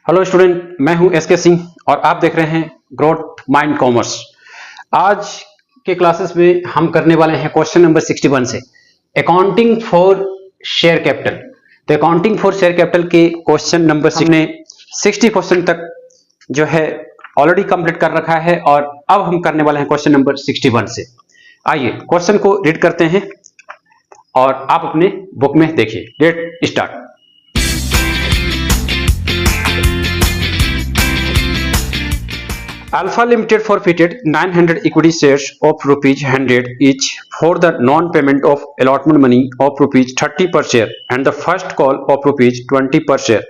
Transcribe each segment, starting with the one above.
Hello student, मैं हूं SK Singh और आप देख रहे हैं ग्रोथ माइंड कॉमर्स। आज के क्लासेस में हम करने वाले हैं क्वेश्चन नंबर 61 से अकाउंटिंग फॉर शेयर कैपिटल। तो अकाउंटिंग फॉर शेयर कैपिटल के क्वेश्चन नंबर हमने 60 क्वेश्चन तक जो है ऑलरेडी कंप्लीट कर रखा है और अब हम करने वाले हैं क्वेश्चन नंबर 61 से। आइए क्वेश्चन को रीड करते हैं और आप अपने बुक में देखिए। Let start. Alpha Limited forfeited 900 equity shares of rupees 100 each for the non-payment of allotment money of rupees 30 per share and the first call of rupees 20 per share.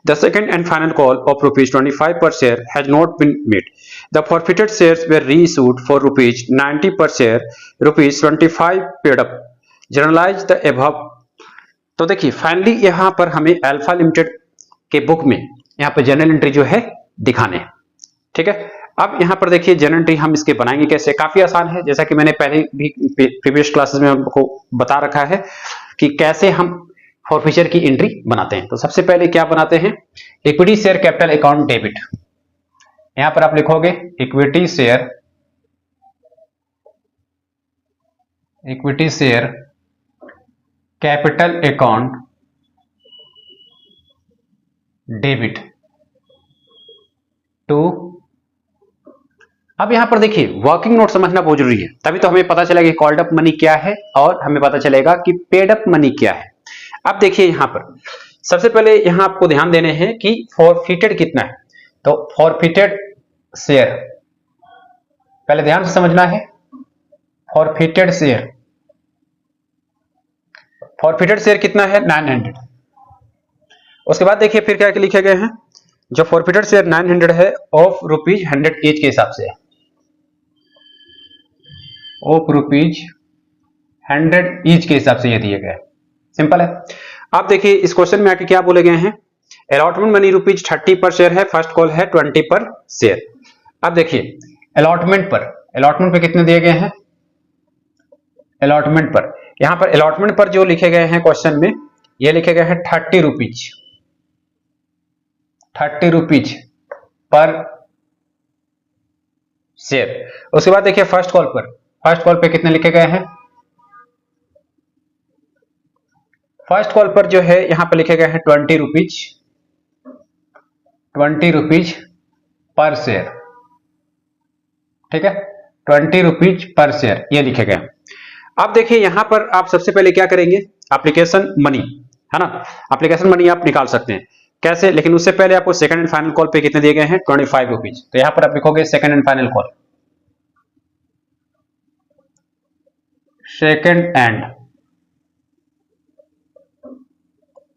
The second and final call of rupees 25 per share has not been made. The forfeited shares were reissued for rupees 90 per share, rupees 25 paid up. Generalize the above. तो देखिए finally यहाँ पर हमें alpha limited के book में यहाँ पर journal entry जो है दिखाने हैं। ठीक है, अब यहाँ पर देखिए जनरल एंट्री हम इसके बनाएंगे कैसे। काफी आसान है, जैसा कि मैंने पहले भी प्रीवियस क्लासेस में आपको बता रखा है कि कैसे हम फॉरफीचर की एंट्री बनाते हैं। तो सबसे पहले क्या बनाते हैं, equity share capital account debit. यहां पर आप लिखोगे equity share capital account debit to. अब यहां पर देखिए वर्किंग नोट समझना बहुत जरूरी है, तभी तो हमें पता चलेगा कि कॉल्ड अप मनी क्या है और हमें पता चलेगा कि पेड अप मनी क्या है। अब देखिए यहां पर सबसे पहले यहां आपको ध्यान देने हैं कि फॉरफिटेड कितना है। तो फॉरफिटेड शेयर पहले ध्यान से समझना है। फॉरफिटेड शेयर कितना है, 900। उसके बाद देखिए फिर क्या लिखे गए हैं, जो फॉरफिटेड शेयर 900 है ऑफ रुपीज 100 ईच के हिसाब से, ऑफ रुपीज 100 ईच के हिसाब से ये दिए गए। सिंपल है। आप देखिए इस क्वेश्चन में आके क्या बोले गए हैं, अलॉटमेंट मनी रुपीज 30 पर शेयर है, फर्स्ट कॉल है 20 पर शेयर। अब देखिए अलॉटमेंट पर कितने दिए गए हैं, अलॉटमेंट पर यहां पर अलॉटमेंट पर जो लिखे गए हैं क्वेश्चन में, ये लिखे गए हैं 30 रुपीज पर शेयर। उसके बाद देखिए फर्स्ट कॉल पे कितने लिखे गए हैं, फर्स्ट कॉल पर जो है यहां पर लिखे गए हैं 20 रुपीज पर शेयर। ठीक है, 20 रुपीज पर शेयर ये लिखे गए। अब देखिए यहां पर आप सबसे पहले क्या करेंगे, एप्लीकेशन मनी है ना, एप्लीकेशन मनी आप निकाल सकते हैं कैसे, लेकिन उससे पहले आपको सेकंड एंड फाइनल कॉल पे कितने दिए गए हैं, 25 रुपीज। तो यहां पर आप लिखोगे second and final call, second and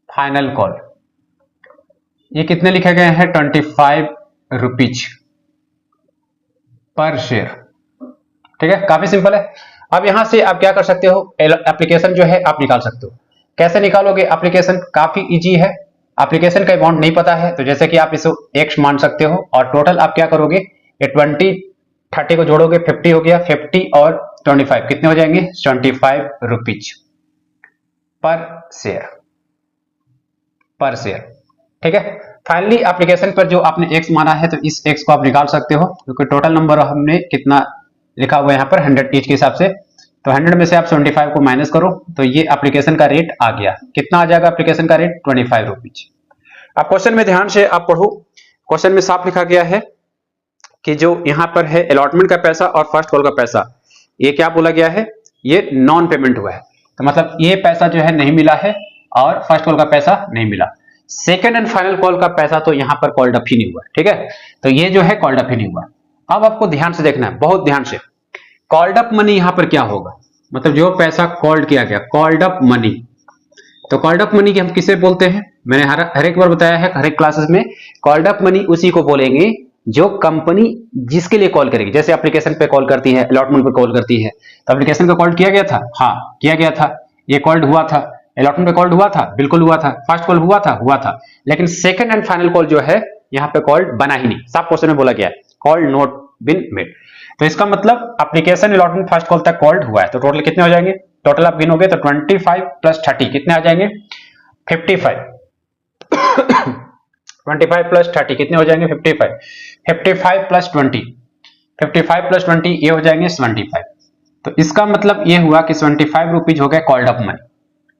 final call, ये कितने लिखे गए हैं, 25 रुपीज पर शेयर। ठीक है, काफी सिंपल है। अब यहां से आप क्या कर सकते हो, एप्लीकेशन जो है आप निकाल सकते हो। कैसे निकालोगे एप्लीकेशन, काफी इजी है। एप्लीकेशन का अमाउंट नहीं पता है तो जैसे कि आप इसे x मान सकते हो और टोटल आप क्या करोगे, ये 30 को जोड़ोगे 50 हो गया, 50 और 25 कितने हो जाएंगे, 25 रुपीज पर शेयर। ठीक है, फाइनली एप्लीकेशन पर जो आपने x माना है तो इस x को आप निकाल सकते हो, क्योंकि टोटल नंबर हमने कितना लिखा हुआ है यहाँ पर 100 ईच के हिसाब से। तो 100 में से आप 75 को माइनस करो तो ये एप्लीकेशन का रेट आ गया। कितना आ जाएगा एप्लीकेशन का रेट, 25 रुपीज। अब क्वेश्चन में ध्यान से आप पढ़ो, क्वेश्चन में साफ लिखा गया है कि जो यहां पर है अलॉटमेंट का पैसा और फर्स्ट कॉल का पैसा, ये क्या बोला गया है, ये नॉन पेमेंट हुआ है। तो मतलब ये पैसा जो है नहीं मिला है और फर्स्ट कॉल का पैसा नहीं मिला। सेकेंड एंड फाइनल कॉल का पैसा तो यहां पर कॉल्ड अप ही नहीं हुआ। ठीक है, तो ये जो है कॉल्ड अप ही नहीं हुआ। अब आपको ध्यान से देखना है, बहुत ध्यान से। कॉल्ड अप मनी यहां पर क्या होगा, मतलब जो पैसा कॉल्ड किया गया, कॉल्ड अप मनी। तो कॉल्ड अप मनी की हम किसे बोलते हैं, मैंने हर एक बार बताया है हर एक क्लासेस में, कॉल्ड अप मनी उसी को बोलेंगे जो कंपनी जिसके लिए कॉल करेगी। जैसे एप्लीकेशन पे कॉल करती है, अलॉटमेंट पे कॉल करती है, तो एप्लीकेशन पे कॉल किया गया था, हाँ किया गया था, ये कॉल्ड हुआ था। अलॉटमेंट पे कॉल्ड हुआ था, बिल्कुल हुआ था। फर्स्ट कॉल हुआ था। लेकिन सेकंड एंड फाइनल कॉल जो है यहाँ पे कॉल्ड बना ही नहीं, साफ क्वेश्चन में बोला गया है कॉल्ड नॉट बीन मेड। तो इसका मतलब एप्लीकेशन अलॉटमेंट फर्स्ट कॉल तक कॉल्ड हुआ है। तो टोटल कितने हो जाएंगे, टोटल आप गिनोगे तो 25 प्लस 30 कितने आ जाएंगे, 55। 25 प्लस 30 कितने हो जाएंगे 55, 55 प्लस 20, 55 प्लस 20 ये हो जाएंगे 75। तो इसका मतलब ये हुआ कि 75 रुपीज हो गए कॉल्ड अप मनी,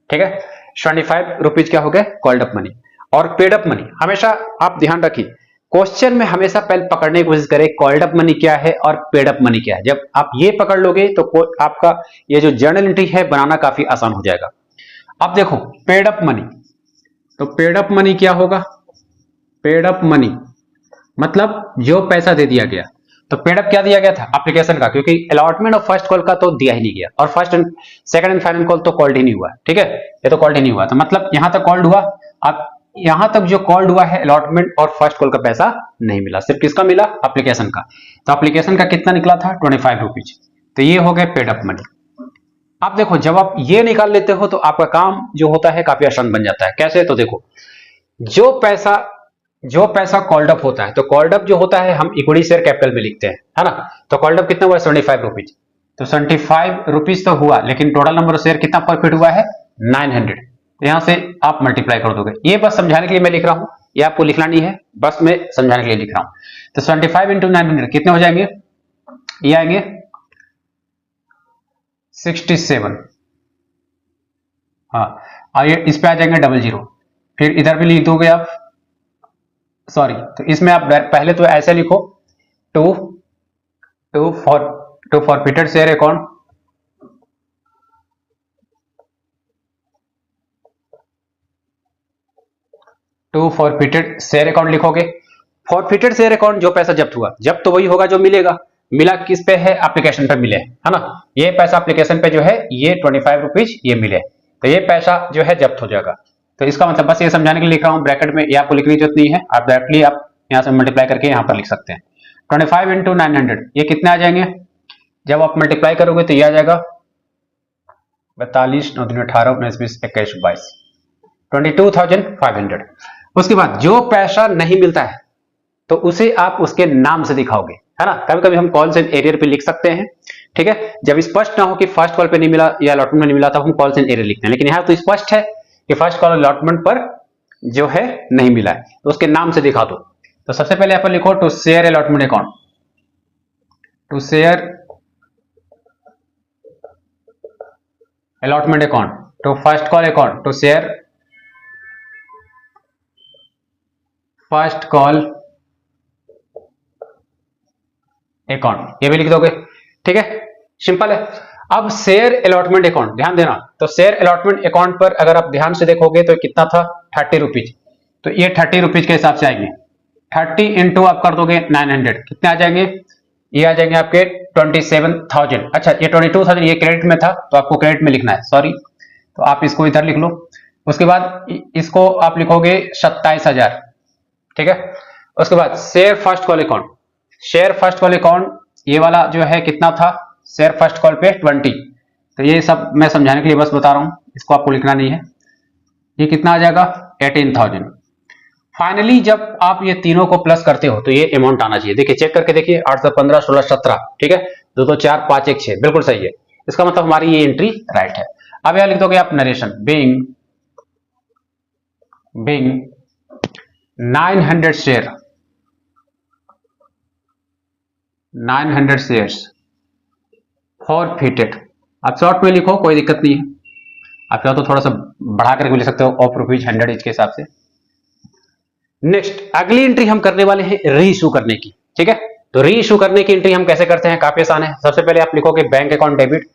ठीक है, 75 रुपीज क्या हो गए कॉल्ड अप मनी। और पेड अप मनी हमेशा आप ध्यान रखिए, क्वेश्चन में हमेशा पहले पकड़ने की कोशिश करें कॉल्ड अप मनी क्या है और पेड अप मनी क्या है। जब आप ये पकड़ लोगे तो आपका ये जो जर्नल एंट्री है बनाना काफी आसान हो जाएगा। अब देखो पेड अप मनी, तो पेड अप मनी क्या होगा, पेड अप मनी मतलब जो पैसा दे दिया गया। तो पेड अप क्या दिया गया था एप्लीकेशन का, क्योंकि अलॉटमेंट ऑफ फर्स्ट कॉल का तो दिया ही नहीं गया और first and second and final call तो कॉल्ड ही नहीं हुआ, ठीक है, ये तो कॉल्ड ही नहीं हुआ। तो मतलब यहां तक कॉल्ड हुआ, अब यहां तक जो कॉल्ड हुआ है अलॉटमेंट और फर्स्ट कॉल का पैसा नहीं मिला, सिर्फ किसका मिला एप्लीकेशन का। तो एप्लीकेशन का कितना निकला था 25 रुपीज, तो ये हो गए पेड अप मनी। अब देखो जब आप ये निकाल लेते हो तो आपका काम जो होता है काफी आसान बन जाता है। कैसे, तो देखो जो पैसा कॉल्ड अप होता है, तो कॉल्ड अप जो होता है हम इक्विटी शेयर कैपिटल में लिखते हैं, है ना। तो कॉल्ड अप कितना हुआ 75 रुपीज, तो 75 रुपीज तो हुआ, लेकिन टोटल नंबर ऑफ शेयर कितना प्रॉफिट हुआ है 900। यहां से आप मल्टीप्लाई कर दोगे, ये बस समझाने के लिए मैं लिख रहा हूं, ये आपको लिखना नहीं है, बस मैं समझाने के लिए लिख रहा हूं। तो 75 इंटू 900 कितने हो जाएंगे, ये आएंगे 67, हाँ, और ये इस पे आ जाएंगे 00, फिर इधर भी लिख दोगे आप, सॉरी, तो इसमें आप पहले तो ऐसे लिखो to forfeited share account, to forfeited share account लिखोगे। फॉरफिटेड शेयर अकाउंट जो पैसा जब्त हुआ, जब्त तो वही होगा जो मिलेगा, मिला किस पे है एप्लीकेशन पे मिले, है ना। ये पैसा एप्लीकेशन पे जो है ये 25 रुपीज ये मिले, तो ये पैसा जो है जब्त हो जाएगा। तो इसका मतलब बस ये समझाने के लिए लिख रहा हूं, ब्रैकेट में ये आपको लिखने की जरूरत नहीं है, आप डायरेक्टली आप यहां से मल्टीप्लाई करके यहां पर लिख सकते हैं। 25 इंटू 900 ये कितने आ जाएंगे, जब आप मल्टीप्लाई करोगे तो ये आ जाएगा 42 9 18 19 20 21 22 22,500। उसके बाद जो पैसा नहीं मिलता है तो उसे आप उसके नाम से दिखाओगे, है ना। कभी कभी हम कॉल्स एंड एरियर पे लिख सकते हैं, ठीक है, जब स्पष्ट ना हो कि फर्स्ट कॉल पे नहीं मिला या अलॉटमेंट में नहीं मिला तब हम कॉल्स एंड एरियर लिखते हैं, लेकिन यहाँ तो स्पष्ट है कि फर्स्ट कॉल अलॉटमेंट पर जो है नहीं मिला है, तो उसके नाम से दिखा दो। तो सबसे पहले यहाँ पर लिखो to share allotment account, to share allotment account, to first call account, to share first call account, ये भी लिख दोगे, ठीक है, सिंपल है। अब शेयर अलॉटमेंट अकाउंट ध्यान देना, तो शेयर अलॉटमेंट अकाउंट पर अगर आप ध्यान से देखोगे तो कितना था 30 रुपीज, तो ये 30 रुपीज के हिसाब से आएंगे, 30 इंटू आप कर दोगे 900 कितने आ जाएंगे, ये आ जाएंगे आपके 27,000। अच्छा ये 22,000 ये क्रेडिट में था तो आपको क्रेडिट में लिखना है, सॉरी, तो आप इसको इधर लिख लो। उसके बाद इसको आप लिखोगे 27,000, ठीक है। उसके बाद share first call account, share first call account ये वाला जो है कितना था शेयर फर्स्ट कॉल पे 20, तो ये सब मैं समझाने के लिए बस बता रहा हूं, इसको आपको लिखना नहीं है। ये कितना आ जाएगा 18,000। फाइनली जब आप ये तीनों को प्लस करते हो तो ये अमाउंट आना चाहिए, देखिए चेक करके देखिए 8 15 16 17, ठीक है, 2 2 4 5 1 6 बिल्कुल सही है, इसका मतलब हमारी ये एंट्री राइट है। अब यहां लिख दोगे आप narration being 900 share, 900 shares forfeited, आप शॉर्ट में लिखो कोई दिक्कत नहीं है, आप चाहो तो थोड़ा सा बढ़ा करके लिख सकते हो ऑफ रुपीज 100 इच के हिसाब से। नेक्स्ट अगली एंट्री हम करने वाले हैं री इशू करने की, ठीक है। तो री इशू करने की एंट्री हम कैसे करते हैं, काफी आसान है। सबसे पहले आप लिखोगे बैंक अकाउंट डेबिट,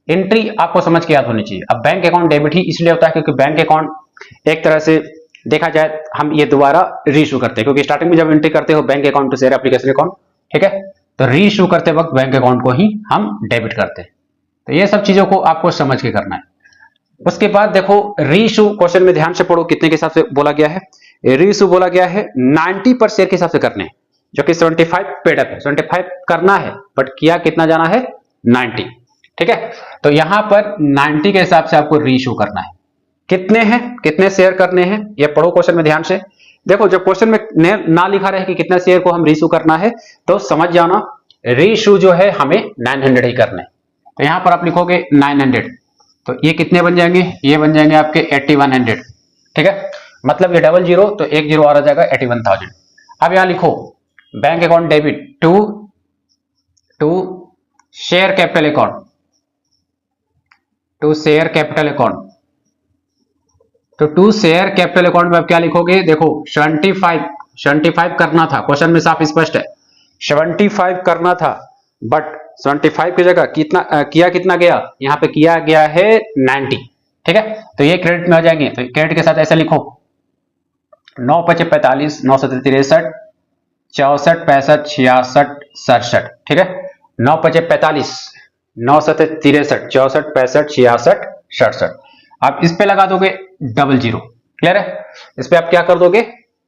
एंट्री आपको समझ के याद होनी चाहिए। अब बैंक अकाउंट डेबिट ही इसलिए होता है क्योंकि बैंक अकाउंट एक तरह से देखा जाए हम ये दोबारा री इशू करते हैं, क्योंकि स्टार्टिंग में जब एंट्री करते हो bank account to share application account, ठीक है, तो री इशू करते वक्त बैंक अकाउंट को ही हम डेबिट करते हैं। तो ये सब चीजों को आपको समझ के करना है। उसके बाद देखो री इशू क्वेश्चन में ध्यान से पढ़ो कितने के हिसाब से बोला गया है, री इशू बोला गया है 90 पर शेयर के हिसाब से करने, जो कि 75 पेड अप है, 75 करना है बट किया कितना जाना है 90, ठीक है। तो यहां पर 90 के हिसाब से आपको री इशू करना है। कितने हैं, कितने शेयर करने हैं, ये पढ़ो क्वेश्चन में ध्यान से। देखो जब क्वेश्चन में ना लिखा रहे कि कितना शेयर को हम री इशू करना है तो समझ जाना री इशू जो है हमें 900 ही करना है। तो यहां पर आप लिखोगे 900, तो ये कितने बन जाएंगे, ये बन जाएंगे आपके 8100, ठीक है। मतलब ये डबल जीरो तो एक जीरो और आ जाएगा 81,000। अब यहां लिखो bank account debit to share capital account, to share capital account. तो टू शेयर कैपिटल अकाउंट में आप क्या लिखोगे, देखो 75 करना था, क्वेश्चन में साफ स्पष्ट है 75 करना था, बट 75 की जगह कितना गया, यहाँ पे किया गया है 90। ठीक है, तो ये क्रेडिट में आ जाएंगे। तो क्रेडिट के साथ ऐसे लिखो 9 × 5 = 45, 9 × 7 = 63, 64, 65, 66, 67। ठीक है, 9 × 5 = 45, 9 × 7 = 63, 64, 65, 66, 67। आप इस पे लगा दोगे डबल जीरो, क्लियर है। इस पे आप क्या कर दोगे,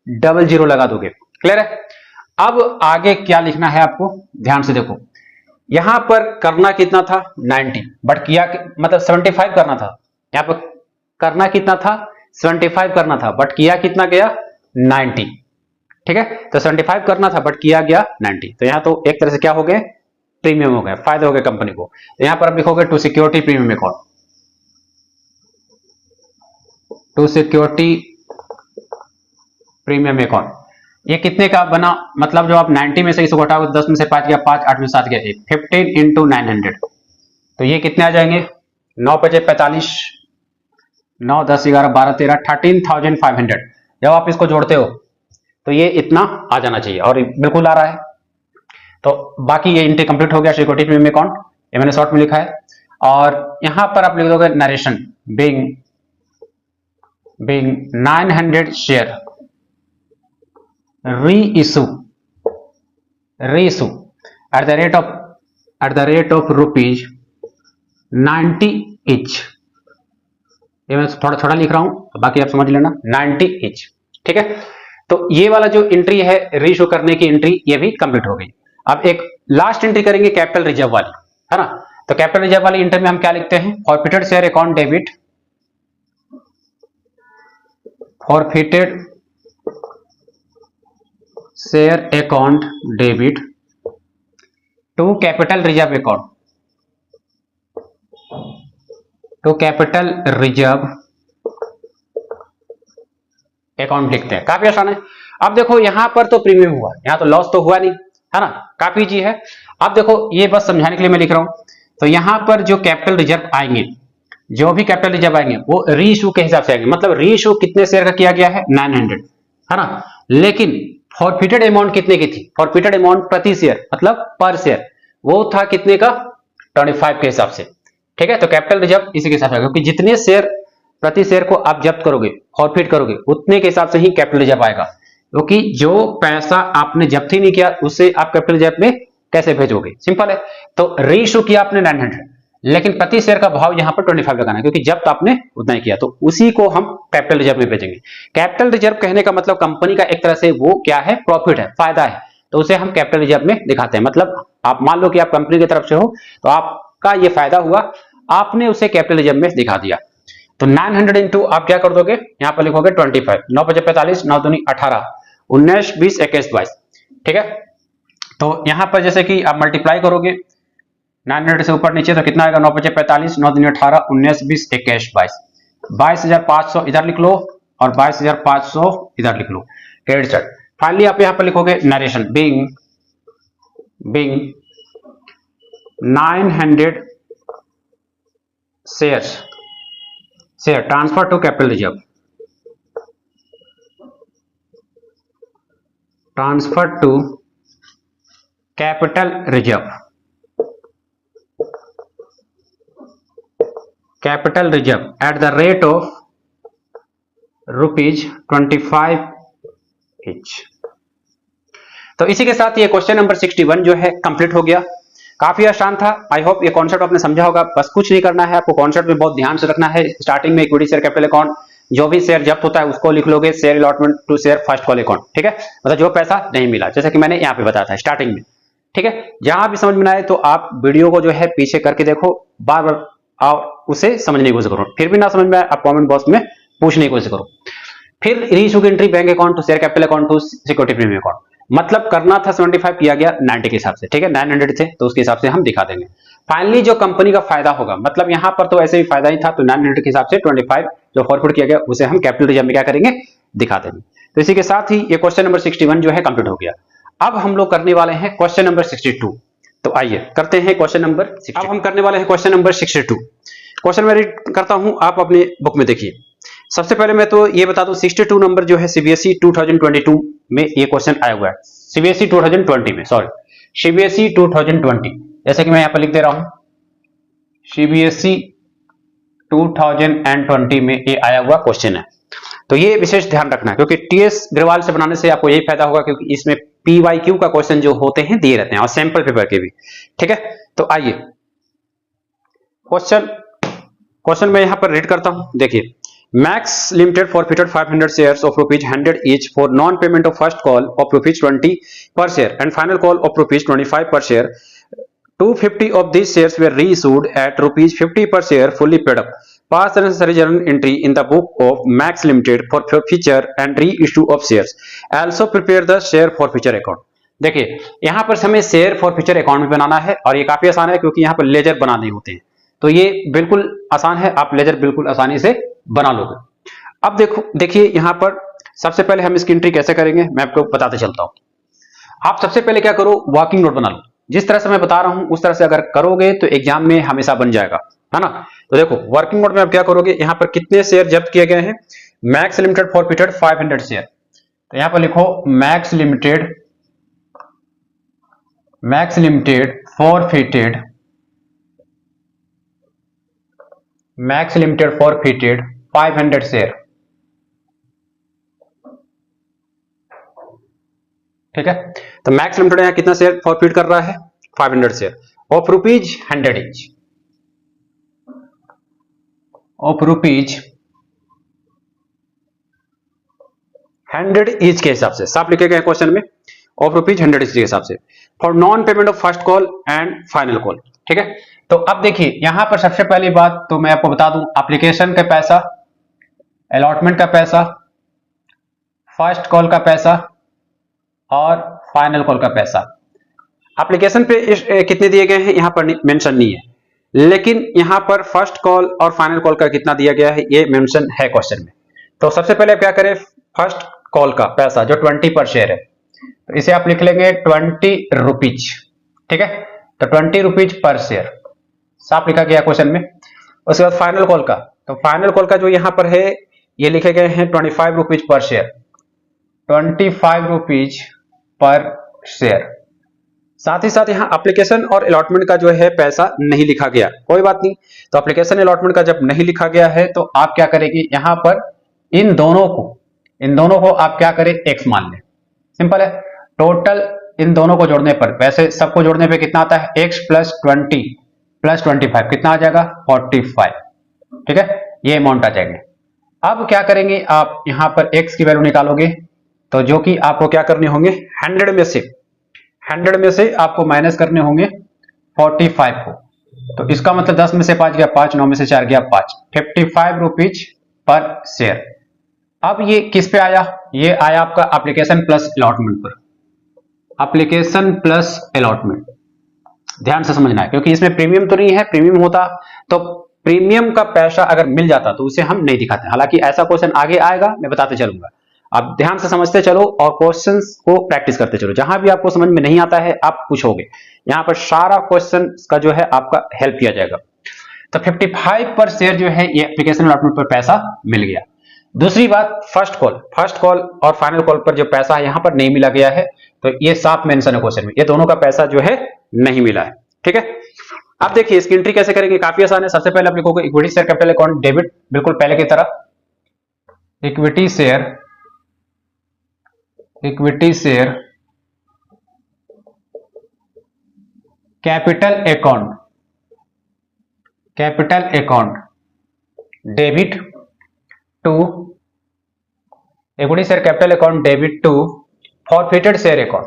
डबल जीरो लगा दोगे, क्लियर है। अब आगे क्या लिखना है आपको, ध्यान से देखो, यहां पर करना कितना था 90, बट किया मतलब 75 करना था, यहां पर करना कितना था 75 करना था, बट किया कितना गया 90। ठीक है, तो 75 करना था बट किया गया 90, तो यहां तो एक तरह से क्या हो गए, प्रीमियम हो गया, फायदा हो गया कंपनी को। तो यहां पर आप लिखोगे to security premium account, to security premium account. ये कितने का बना, मतलब जो आप 90 में से इसको घटाओगे 10 में से 5 गया 5, 8 में 7 गया 1, 15 × 900। तो ये कितने आ जाएंगे, 9 × 5 = 45, 9, 10, 11, 12, 13, 13,500। जब आप इसको जोड़ते हो तो ये इतना आ जाना चाहिए, और बिल्कुल आ रहा है। तो बाकी ये एंट्री कंप्लीट हो गया सिक्योरिटी प्रीमियम अकाउंट, ये मैंने शॉर्ट में लिखा है। और यहां पर आप लिख दोगे narration being 900 share reissue at the rate of rupees 90 each। ये मैं थोड़ा छोटा लिख रहा हूं, बाकी आप समझ लेना, 90 each। ठीक है, तो ये वाला जो एंट्री है रीइशू करने की एंट्री, ये भी कंप्लीट हो गई। अब एक लास्ट एंट्री करेंगे कैपिटल रिजर्व वाली, है ना। तो कैपिटल रिजर्व वाली एंट्री में हम क्या लिखते हैं, forfeited share account debit, forfeited share account debit to capital reserve account, to capital reserve account लिखते हैं। काफी आसान है। अब देखो यहां पर तो प्रीमियम हुआ, यहां तो लॉस तो हुआ नहीं, है ना, काफी इजी है। अब देखो ये बस समझाने के लिए मैं लिख रहा हूं। तो यहां पर जो कैपिटल रिजर्व आएंगे, जो भी कैपिटल रिजर्व आएंगे वो रीइशू के हिसाब से आएंगे, मतलब रीइशू कितने शेयर का किया गया है 900, है ना। लेकिन फॉरफिटेड अमाउंट कितने की थी, फॉरफिटेड अमाउंट प्रति शेयर मतलब पर शेयर, वो था कितने का 25 के हिसाब से। ठीक है, तो कैपिटल रिजर्व इसी के हिसाब से, क्योंकि जितने शेयर प्रति शेयर को आप जब्त करोगे, फॉरफिट करोगे, उतने के हिसाब से ही कैपिटल रिजर्व आएगा। क्योंकि जो पैसा आपने जब्त ही नहीं किया उससे आप कैपिटल रिजर्व में कैसे भेजोगे, सिंपल है। तो रीइशू किया आपने 900, लेकिन प्रति शेयर का भाव यहां पर 25 लगाना है, क्योंकि जब्त आपने उतना ही किया, तो उसी को हम कैपिटल रिजर्व में भेजेंगे। कैपिटल रिजर्व कहने का मतलब कंपनी का एक तरह से वो क्या है, प्रॉफिट है, फायदा है, तो उसे हम कैपिटल रिजर्व में दिखाते हैं। मतलब आप मान लो कि आप कंपनी की तरफ से हो, तो आपका ये फायदा हुआ, आपने उसे कैपिटल रिजर्व में दिखा दिया। तो 900 इंटू आप क्या कर दोगे, यहां पर लिखोगे 25, 9 × 5 = 45, 9 × 2 = 18, 19, 20, 21, 22। ठीक है, तो यहां पर जैसे कि आप मल्टीप्लाई करोगे 900 से ऊपर नीचे तो कितना आएगा, 9 × 5 = 45, 9 × 2 = 18, 19, 20, 21, 22, 22,500 इधर लिख लो और 22,500 इधर लिख लो, क्रेडिट साइड। फाइनली आप यहां पर लिखोगे narration being 900 share transfer to capital reserve, transfer to capital reserve, capital reserve at the rate of ₹25 each। तो इसी के साथ ये क्वेश्चन नंबर 61 जो है कंप्लीट हो गया। काफी आसान था, आई होप ये कॉन्सेप्ट आपने समझा होगा। बस कुछ नहीं करना है आपको, कॉन्सेप्ट में बहुत ध्यान से रखना है। स्टार्टिंग में इक्विटी शेयर कैपिटल अकाउंट, जो भी शेयर जब्त होता है उसको लिख लोगे, share allotment to share first call account. ठीक है, मतलब जो पैसा नहीं मिला, जैसे कि मैंने यहाँ पे बताया था स्टार्टिंग में। ठीक है, जहां भी समझ में आए तो आप वीडियो को जो है पीछे करके देखो, बार बार और उसे समझने की कोशिश करो। फिर भी ना समझ में आए आप कॉमेंट बॉक्स में पूछने की कोशिश करो। फिर रीइशू की entry bank account to share capital account to security premium account, मतलब करना था 75, किया गया 90 के हिसाब से। ठीक है, 900 थे तो उसके हिसाब से हम दिखा देंगे। फाइनली जो कंपनी का फायदा होगा, मतलब यहां पर तो ऐसे ही फायदा ही था, तो 900 के हिसाब से 25 जो फॉरवर्ड किया गया उसे हम कैपिटल रिजर्व में क्या करेंगे, दिखा देंगे। तो इसी के साथ ही ये क्वेश्चन नंबर 61 जो है कंप्लीट हो गया। अब हम लोग करने वाले हैं क्वेश्चन नंबर 62। तो आइए करते हैं क्वेश्चन नंबर 62। अब हम करने वाले हैं क्वेश्चन नंबर 62। क्वेश्चन मैं रीड करता हूं, आप अपने बुक में देखिए। सबसे पहले मैं तो ये बता दूं 62 नंबर जो है सीबीएसई 2022 में ये क्वेश्चन आया हुआ है। सीबीएसई 2020 में, सॉरी सीबीएसई 2020, जैसे कि मैं यहां पर लिख दे रहा हूं सीबीएसई 2020 में ये आया हुआ क्वेश्चन है। तो ये विशेष ध्यान रखना है, क्योंकि टीएस ग्रेवाल से बनाने से आपको यही फायदा होगा, क्योंकि इसमें पीवाईक्यू का क्वेश्चन जो होते हैं दिए रहते हैं और सैंपल पेपर के भी। ठीक है, तो आइए क्वेश्चन मैं यहां पर रीड करता हूं। देखिए, max limited forfeited 500 shares of rupees 100 each for non payment of first call of rupees 20 पर share and final call of rupees 25 पर share. 250 of these shares were reissued at rupees 50 per share fully paid up. Pass the necessary journal entry in the book of Max Limited for future and reissue of shares. Also prepare the share forfeiture account. देखिए, यहां पर हमें share forfeiture account भी बनाना है और ये काफी आसान है, क्योंकि यहां पर लेजर बनाने होते हैं। तो ये बिल्कुल आसान है, आप लेजर बिल्कुल आसानी से बना लोगे। अब देखिए यहां पर सबसे पहले हम इसकी एंट्री कैसे करेंगे मैं आपको बताते चलता हूं। आप सबसे पहले क्या करो, वर्किंग नोट बना लो। जिस तरह से मैं बता रहा हूं उस तरह से अगर करोगे तो एग्जाम में हमेशा बन जाएगा, है ना। तो देखो वर्किंग नोट में आप क्या करोगे, यहां पर कितने शेयर जब्त किए गए हैं, मैक्स लिमिटेड फॉरफिटेड 500 शेयर। तो यहां पर लिखो मैक्स लिमिटेड फॉरफिटेड 500 शेयर। ठीक है, तो मैक्स लिमिटेड यहां कितना शेयर फॉरफिट कर रहा है, 500 share of rupees 100 each, of rupees 100 each के हिसाब से साफ लिखे गए क्वेश्चन में, ऑफ रुपीज 100 ईच के हिसाब से for non payment of first call and final call. ठीक है, तो अब देखिए यहां पर सबसे पहली बात तो मैं आपको बता दूं, एप्लीकेशन का पैसा, अलॉटमेंट का पैसा, फर्स्ट कॉल का पैसा और फाइनल कॉल का पैसा। एप्लीकेशन पे कितने दिए गए हैं यहां पर मेंशन नहीं है, लेकिन यहां पर फर्स्ट कॉल और फाइनल कॉल का कितना दिया गया है ये मेंशन है क्वेश्चन में। तो सबसे पहले क्या करें, फर्स्ट कॉल का पैसा जो 20 पर शेयर है, तो इसे आप लिख लेंगे 20 रुपीज। ठीक है, तो 20 रुपीज पर शेयर साफ लिखा गया क्वेश्चन में। उसके बाद फाइनल कॉल का, तो फाइनल कॉल का जो यहां पर है ये लिखे गए हैं 25 rupees per share, 25 rupees per share. साथ ही साथ यहां एप्लीकेशन और अलॉटमेंट का जो है पैसा नहीं लिखा गया, कोई बात नहीं। तो एप्लीकेशन अलॉटमेंट का जब नहीं लिखा गया है तो आप क्या करेंगे, यहां पर इन दोनों को आप क्या करें, एक्स मान लें। सिंपल है, टोटल इन दोनों को जोड़ने पर, वैसे सबको जोड़ने पे कितना आता है, x प्लस 20 प्लस 25 कितना आ जाएगा, 45। ठीक है, ये अमाउंट आ जाएंगे। अब क्या करेंगे, आप यहां पर x की वैल्यू निकालोगे, तो जो कि आपको क्या करने होंगे, 100 में से आपको माइनस करने होंगे 45 को। तो इसका मतलब 10 में से 5 गया 5, 9 में से 4 गया 5, 55 रुपीज पर शेयर। अब ये किस पे आया, ये आया आपका एप्लीकेशन प्लस अलॉटमेंट पर, एप्लीकेशन प्लस अलॉटमेंट। ध्यान से समझना है, क्योंकि इसमें प्रीमियम तो नहीं है, प्रीमियम होता तो प्रीमियम का पैसा अगर मिल जाता तो उसे हम नहीं दिखाते। हालांकि ऐसा क्वेश्चन आगे आएगा, मैं बताते चलूंगा। आप ध्यान से समझते चलो और क्वेश्चंस को प्रैक्टिस करते चलो। जहां भी आपको समझ में नहीं आता है आप पूछोगे, यहां पर सारा क्वेश्चन का जो है आपका हेल्प किया जाएगा। तो 55 पर शेयर जो है ये एप्लीकेशन अलॉटमेंट पर पैसा मिल गया। दूसरी बात, फर्स्ट कॉल और फाइनल कॉल पर जो पैसा है यहां पर नहीं मिला गया है, तो ये साफ मेंशन है क्वेश्चन में, ये दोनों का पैसा जो है नहीं मिला है। ठीक है, अब देखिए इसकी एंट्री कैसे करेंगे, काफी आसान है। सबसे पहले आप लिखोगे equity share capital account debit, बिल्कुल पहले की तरह, equity share capital account debit to equity share capital account debit to forfeited share account,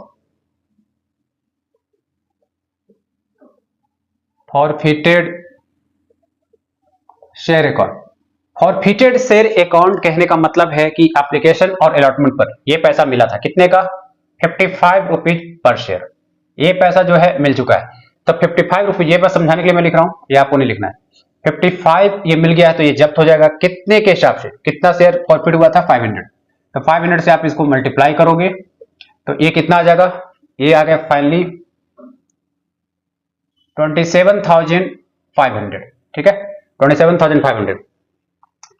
forfeited share account कहने का मतलब है कि एप्लीकेशन और अलॉटमेंट पर यह पैसा मिला था, कितने का, 55 रुपीज पर शेयर। ये पैसा जो है मिल चुका है। तो 55 रुपीज, ये बस समझाने के लिए मैं लिख रहा हूँ, ये आपको नहीं लिखना है। 55 ये मिल गया है तो ये जब्त हो जाएगा कितने के हिसाब से, कितना शेयर फॉरफिट हुआ था 500, तो 500 से आप इसको मल्टीप्लाई करोगे तो ये कितना आ जाएगा, ये आ गया फाइनली 27,500, ठीक है 27,500,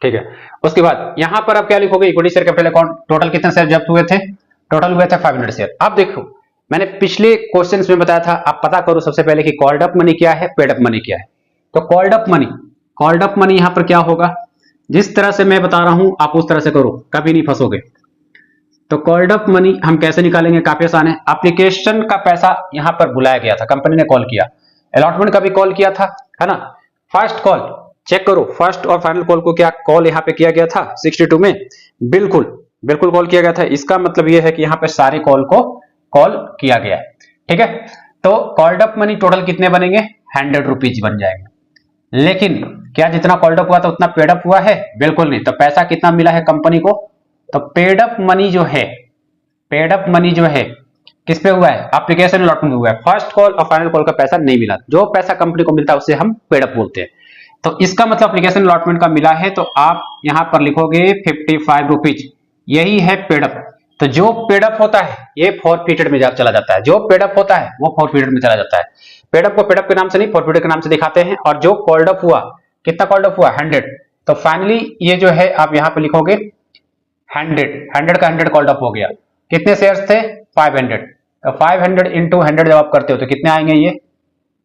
ठीक है। उसके बाद यहां पर आप क्या लिखोगे, equity share capital account, total कितने शेयर जब्त हुए थे, टोटल हुए थे 500 शेयर। अब देखो मैंने पिछले क्वेश्चंस में बताया था, आप पता करो सबसे पहले कि कॉल्ड अप मनी क्या है, पेड अप मनी क्या है। तो कॉल्ड अप मनी यहां पर क्या होगा, जिस तरह से मैं बता रहा हूं आप उस तरह से करो, कभी नहीं फंसोगे। तो कॉल्ड अप मनी हम कैसे निकालेंगे, काफी आसान है। एप्लीकेशन का पैसा यहां पर बुलाया गया था, कंपनी ने कॉल किया, अलॉटमेंट का भी कॉल किया था, है ना। फर्स्ट कॉल चेक करो, फर्स्ट और फाइनल कॉल को क्या कॉल यहां पे किया गया था 62 में, बिल्कुल कॉल किया गया था। इसका मतलब यह है कि यहां पे सारे कॉल को कॉल किया गया है, ठीक है। तो कॉल्ड अप मनी टोटल कितने बनेंगे, 100 रुपीज बन जाएंगे। लेकिन क्या जितना कॉल्ड अप हुआ था उतना पेड अप हुआ है, बिल्कुल नहीं। तो पैसा कितना मिला है कंपनी को, तो पेड अप मनी जो है किस पे हुआ है, एप्लीकेशन अलॉटमेंट हुआ है। फर्स्ट कॉल और फाइनल कॉल का पैसा नहीं मिला, जो पैसा कंपनी को मिलता है उसे हम पेड अप बोलते हैं। तो इसका मतलब एप्लीकेशन अलॉटमेंट का मिला है, तो आप यहां पर लिखोगे 55 रुपीज, यही है पेड अप। तो जो पेड अप होता है ये फॉरफिटेड में चला जाता है, जो पेड अप होता है वो फॉरफिटेड में चला जाता है। पेड अप को पेड अप के नाम से नहीं, फॉरफिटेड के नाम से दिखाते हैं। और जो कॉल्ड अप हुआ, कितना कॉल्ड अप हुआ 100, तो फाइनली ये जो है आप यहां पे लिखोगे 100 का 100 कॉल्ड अप हो गया। कितने शेयर्स थे 500, तो 500 इंटू 100 जब आप करते हो तो कितने आएंगे, ये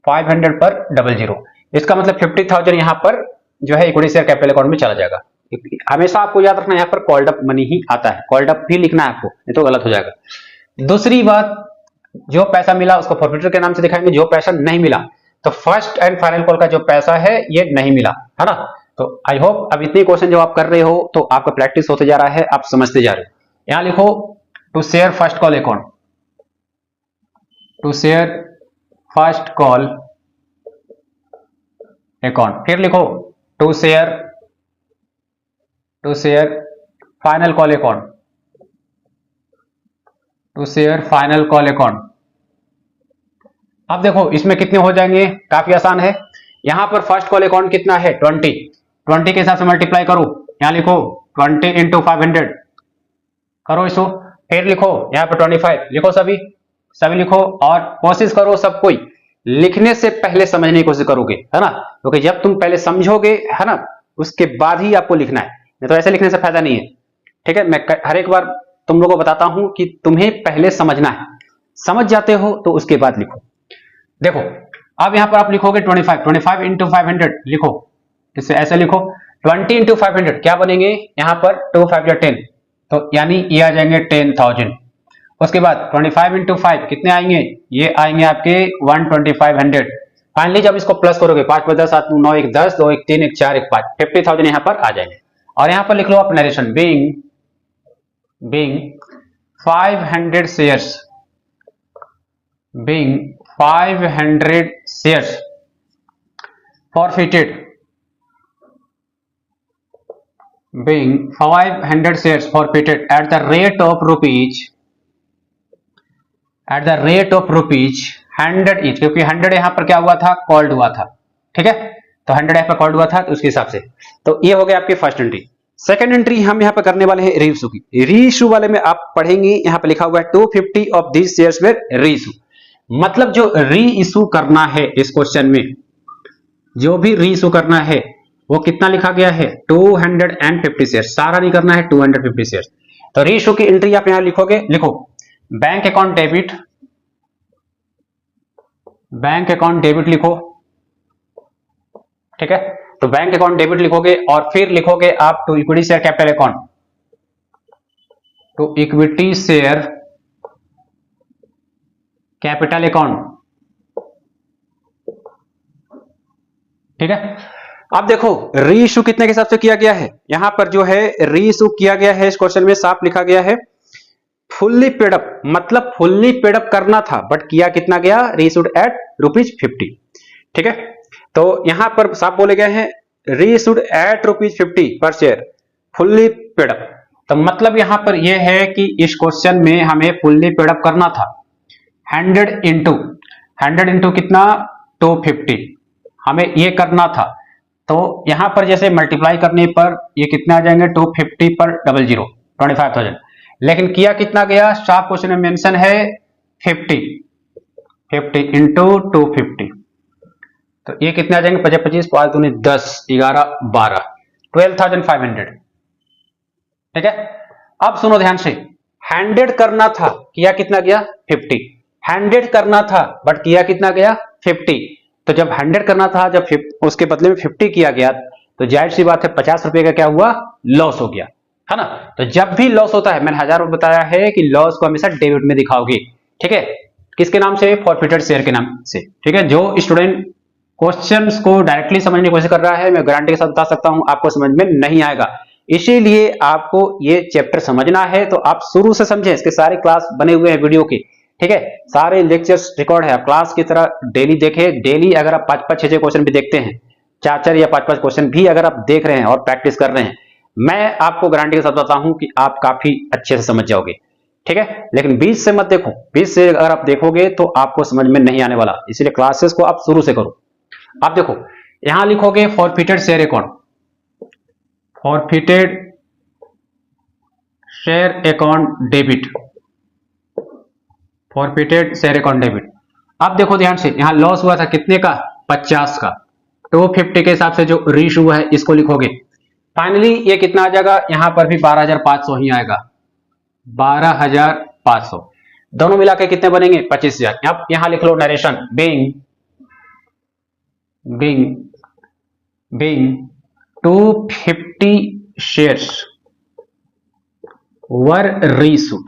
500 पर 00। इसका मतलब 50,000 यहां पर जो है इक्विटी शेयर कैपिटल अकाउंट में चला जाएगा। हमेशा आपको याद रखना यहाँ पर कॉल्ड अप मनी ही आता है, कॉल्ड अप भी लिखना है आपको, नहीं तो गलत हो जाएगा। दूसरी बात, जो पैसा मिला उसको फॉरफिटर के नाम से दिखाएंगे, जो पैसा नहीं मिला तो फर्स्ट एंड फाइनल कॉल का जो पैसा है ये नहीं मिला, है ना। तो आई होप अब इतने क्वेश्चन जब आप कर रहे हो तो आपका प्रैक्टिस होते जा रहा है, आप समझते जा रहे हो। यहां लिखो to share first call account, to share first call account, फिर लिखो to share final call account, to share final call account. अब देखो इसमें कितने हो जाएंगे, काफी आसान है। यहां पर फर्स्ट कॉल अकाउंट कितना है 20 के हिसाब से मल्टीप्लाई करो, यहां लिखो 20 इंटू 500 करो इसको, फिर लिखो यहां पर 25 लिखो, सभी लिखो। और कोशिश करो सब कोई लिखने से पहले समझने की कोशिश करोगे, है ना, क्योंकि जब तुम पहले समझोगे, है ना, उसके बाद ही आपको लिखना है, नहीं तो ऐसे लिखने से फायदा नहीं है, ठीक है। मैं हर एक बार तुम लोगों को बताता हूं कि तुम्हें पहले समझना है, समझ जाते हो तो उसके बाद लिखो। देखो अब यहां पर आप लिखोगे 25 इंटू 500 लिखो, इससे ऐसे लिखो 20 इंटू 500 क्या बनेंगे, यहां पर 2 5 या 10, तो यानी ये आ जाएंगे 10,000। उसके बाद 25 इंटू 5 कितने आएंगे, ये आएंगे आपके 12500। फाइनली जब इसको प्लस करोगे 5 5 10 7 9 1 10 2 1 3 1 4 1 5 50,000 यहां पर आ जाएंगे। और यहां पर लिख लो आप narration, being 500 shares, being 500 shares forfeited, being 500 shares forfeited at the rate of rupees 100 each, क्योंकि 100 यहां पर क्या हुआ था, कॉल्ड हुआ था, ठीक है। तो 100 यहां पर कॉल्ड हुआ था, तो उसके हिसाब से तो ये हो गया आपकी फर्स्ट एंट्री। सेकंड एंट्री हम यहां पर करने वाले हैं रीइशू की। रीइशू वाले में आप पढ़ेंगे, यहां पर लिखा हुआ है 250 of these shares were reissue, मतलब जो रीइशू करना है इस क्वेश्चन में, जो भी रीइशू करना है वो कितना लिखा गया है 250 शेयर, सारा नहीं करना है 250 शेयर। तो रीइशू की एंट्री आप यहां लिखोगे, लिखो बैंक अकाउंट डेबिट लिखो, ठीक है। तो बैंक अकाउंट डेबिट लिखोगे और फिर लिखोगे आप to equity share capital account, to equity share capital account, ठीक है। अब देखो रीइशू कितने के हिसाब से किया गया है, यहां पर जो है रीइशू किया गया है इस क्वेश्चन में साफ लिखा गया है फुल्ली पेड अप, मतलब फुल्ली पेड अप करना था बट किया कितना गया, रीइशूड एट ₹50, ठीक है। तो यहां पर साफ बोले गए हैं रीइशूड एट ₹50 पर शेयर फुल्ली पेड अप। तो मतलब यहां पर यह है कि इस क्वेश्चन में हमें फुल्ली पेड अप करना था 100 इंटू 100 इंटू कितना 250, हमें ये करना था। तो यहां पर जैसे मल्टीप्लाई करने पर ये कितना आ जाएंगे 250 पर 00 25,000, लेकिन किया कितना गया, स्टाफ क्वेश्चन में मेंशन है 50 इंटू 250, तो ये कितने आ जाएंगे 25 25 5 दूनी 10 11 12 12,500। ठीक है, अब सुनो ध्यान से, 100 करना था, किया कितना गया 50, 100 करना था बट किया कितना गया 50, तो जब 100 करना था, जब उसके बदले में 50 किया गया, तो जाहिर सी बात है 50 रुपए का क्या हुआ, लॉस हो गया, है ना। तो जब भी लॉस होता है, मैंने 1000 रुपए बताया है कि लॉस को हमेशा डेबिट में दिखाओगे। ठीक है, किसके नाम से, फॉरफिटेड शेयर के नाम से। ठीक है, जो स्टूडेंट क्वेश्चंस को डायरेक्टली समझने की कोशिश कर रहा है, मैं गारंटी के साथ बता सकता हूं आपको समझ में नहीं आएगा। इसीलिए आपको ये चैप्टर समझना है तो आप शुरू से समझें, इसके सारे क्लास बने हुए हैं वीडियो के। ठीक है, सारे लेक्चर्स रिकॉर्ड है, आप क्लास की तरह डेली देखें। डेली अगर आप 5-5 6-6 क्वेश्चन भी देखते हैं, 4-4 या 5-5 क्वेश्चन भी अगर आप देख रहे हैं और प्रैक्टिस कर रहे हैं, मैं आपको गारंटी के साथ बताता हूं कि आप काफी अच्छे से समझ जाओगे। ठीक है, लेकिन बीच से मत देखो, बीच से अगर आप देखोगे तो आपको समझ में नहीं आने वाला, इसलिए क्लासेस को आप शुरू से करो। आप देखो, यहां लिखोगे forfeited share account, forfeited share account debit, forfeited share account debit. अब देखो ध्यान से, यहां लॉस हुआ था कितने का, 50 का, 250 के हिसाब से जो रीइशू है इसको लिखोगे। फाइनली ये कितना आ जाएगा, यहां पर भी 12,500 ही आएगा, 12,500, दोनों मिला के कितने बनेंगे 25,000। अब यहां लिख लो narration, being 250 shares were reissued,